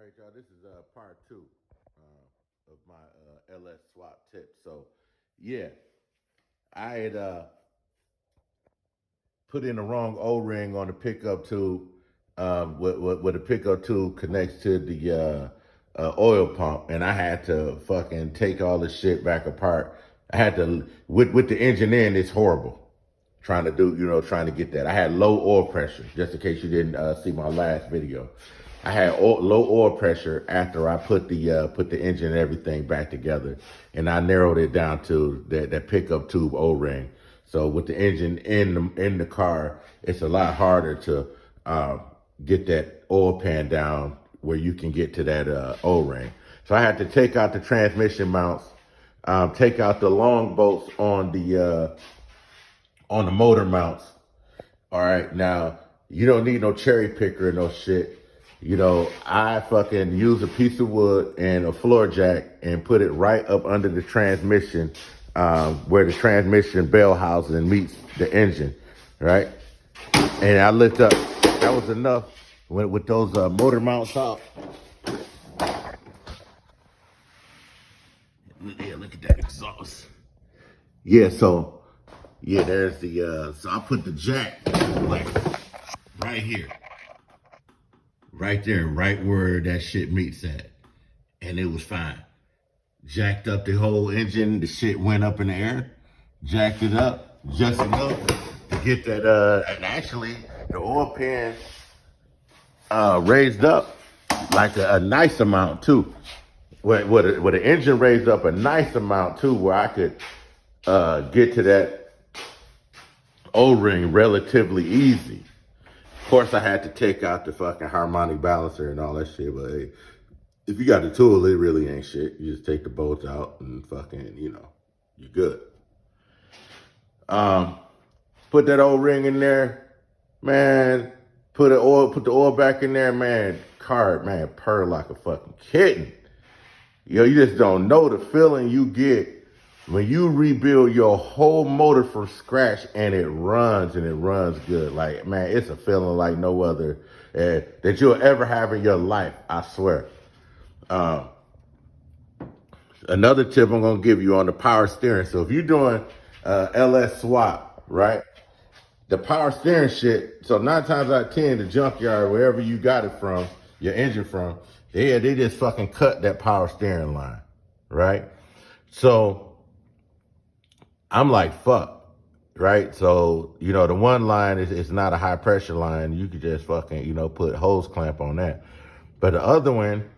All right, y'all. This is part two of my LS swap tip. So, yeah, I had put in the wrong O-ring on the pickup tube. Where the pickup tube connects to the oil pump, and I had to fucking take all the shit back apart. I had to with the engine in. It's horrible trying to get that. I had low oil pressure, just in case you didn't see my last video. I had low oil pressure after I put the engine and everything back together, and I narrowed it down to that pickup tube O-ring. So with the engine in the car, it's a lot harder to get that oil pan down where you can get to that O-ring. So I had to take out the transmission mounts, take out the long bolts on the motor mounts. All right, now you don't need no cherry picker or no shit. I fucking use a piece of wood and a floor jack and put it right up under the transmission, where the transmission bell housing meets the engine, right? And I lift up. That was enough with those motor mounts out. Yeah, look at that exhaust. Yeah, so yeah, there's the so I put the jack like right here. Right there, right where that shit meets at. And it was fine. Jacked up the whole engine, the shit went up in the air, jacked it up just enough to get that and actually the oil pan raised up like a nice amount too. Where the engine raised up a nice amount too, where I could get to that O-ring relatively easy. Of course, I had to take out the fucking harmonic balancer and all that shit, but hey, if you got the tool, it really ain't shit. You just take the bolts out and fucking, you're good. Put that O-ring in there, man. Put the oil back in there, man. Car, man, purr like a fucking kitten. You just don't know the feeling you get when you rebuild your whole motor from scratch and it runs good. Like, man, it's a feeling like no other that you'll ever have in your life, I swear. Another tip I'm going to give you on the power steering. So if you're doing LS swap, right? The power steering shit, so 9 times out of 10, the junkyard, wherever you got it from, your engine from, they just fucking cut that power steering line, right? So I'm like, fuck, right? So, the one line is not a high pressure line. You could just fucking, put hose clamp on that. But the other one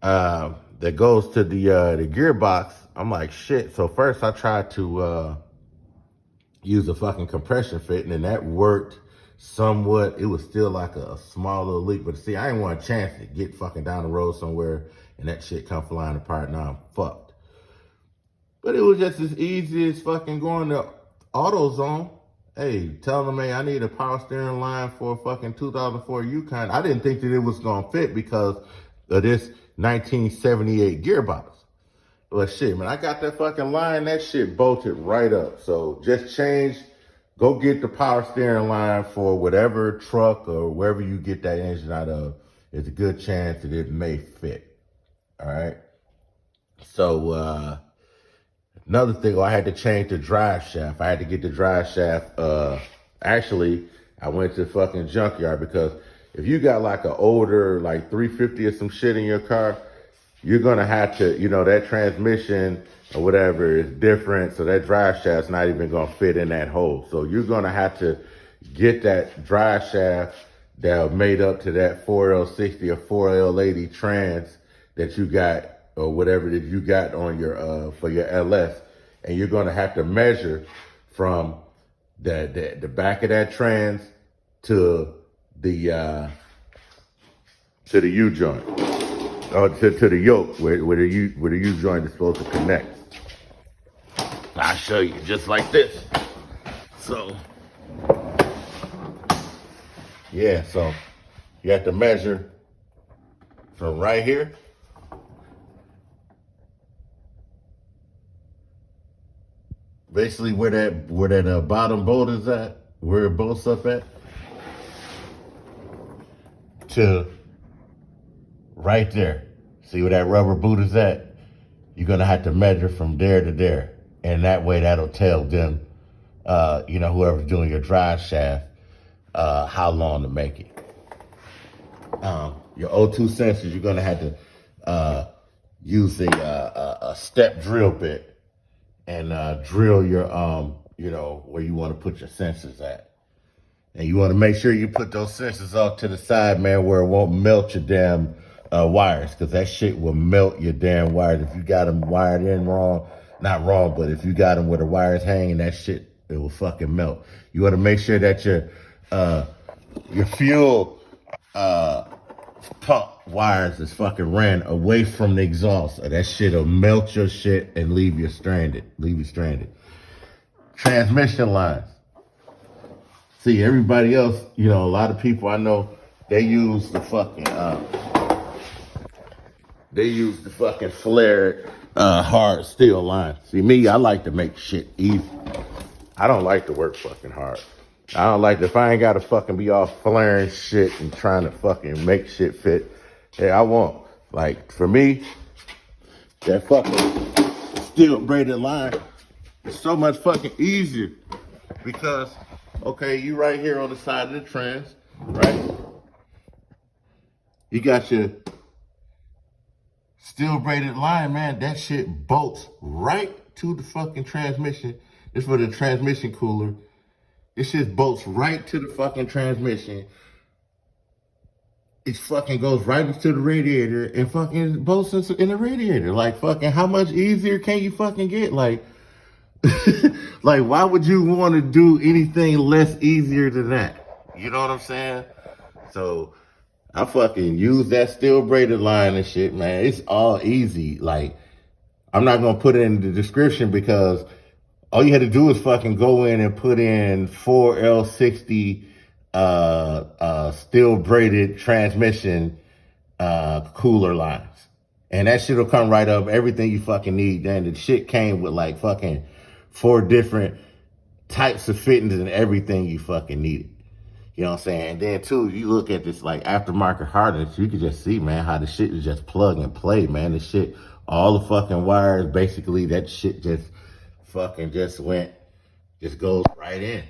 that goes to the gearbox, I'm like, shit. So first I tried to use a fucking compression fitting, and that worked somewhat. It was still like a small little leak, but see, I didn't want a chance to get fucking down the road somewhere and that shit come flying apart. Now I'm fucked. But it was just as easy as fucking going to AutoZone. Hey, telling them, hey, I need a power steering line for a fucking 2004 Yukon. I didn't think that it was gonna fit because of this 1978 gearbox. Well, shit, man, I got that fucking line, that shit bolted right up. So just go get the power steering line for whatever truck or wherever you get that engine out of. There's a good chance that it may fit. All right. So another thing, I had to change the drive shaft. I had to get the drive shaft. Actually, I went to the fucking junkyard because if you got like an older, like 350 or some shit in your car, you're gonna have to, that transmission or whatever is different. So that drive shaft's not even gonna fit in that hole. So you're gonna have to get that drive shaft that made up to that 4L60 or 4L80 trans that you got or whatever that you got on your for your LS, and you're gonna have to measure from the back of that trans to the U joint. Or to the yoke where the U joint is supposed to connect. I'll show you just like this. So, yeah, so you have to measure from right here basically where that bottom bolt is at, where it bolts up at, to right there. See where that rubber boot is at? You're gonna have to measure from there to there. And that way that'll tell them, whoever's doing your drive shaft, how long to make it. Your O2 sensors, you're gonna have to use a step drill bit and drill your, where you want to put your sensors at. And you want to make sure you put those sensors off to the side, man, where it won't melt your damn wires, because that shit will melt your damn wires. If you got them wired in wrong, not wrong, but if you got them where the wires hanging, that shit, it will fucking melt. You want to make sure that your fuel pump wires is fucking ran away from the exhaust, or that shit'll melt your shit and leave you stranded. Transmission lines. See, everybody else, a lot of people I know, they use the fucking flared hard steel line. See, me, I like to make shit easy. I don't like to work fucking hard. I don't like if I ain't gotta fucking be all flaring shit and trying to fucking make shit fit. Hey, I won't. Like, for me, that fucking steel braided line is so much fucking easier because, okay, you right here on the side of the trans, right? You got your steel braided line, man. That shit bolts right to the fucking transmission. It's for the transmission cooler. This shit bolts right to the fucking transmission. It fucking goes right into the radiator and fucking bolts in the radiator. Like, fucking, how much easier can you fucking get? Like, like, why would you want to do anything less easier than that? You know what I'm saying? So, I fucking use that steel braided line and shit, man. It's all easy. Like, I'm not going to put it in the description because all you had to do is fucking go in and put in 4L60 steel braided transmission cooler lines. And that shit will come right up, everything you fucking need. Then the shit came with like fucking 4 different types of fittings and everything you fucking needed. You know what I'm saying? And then too, you look at this like aftermarket harness, you can just see, man, how the shit is just plug and play, man. The shit, all the fucking wires, basically that shit just fucking just goes right in.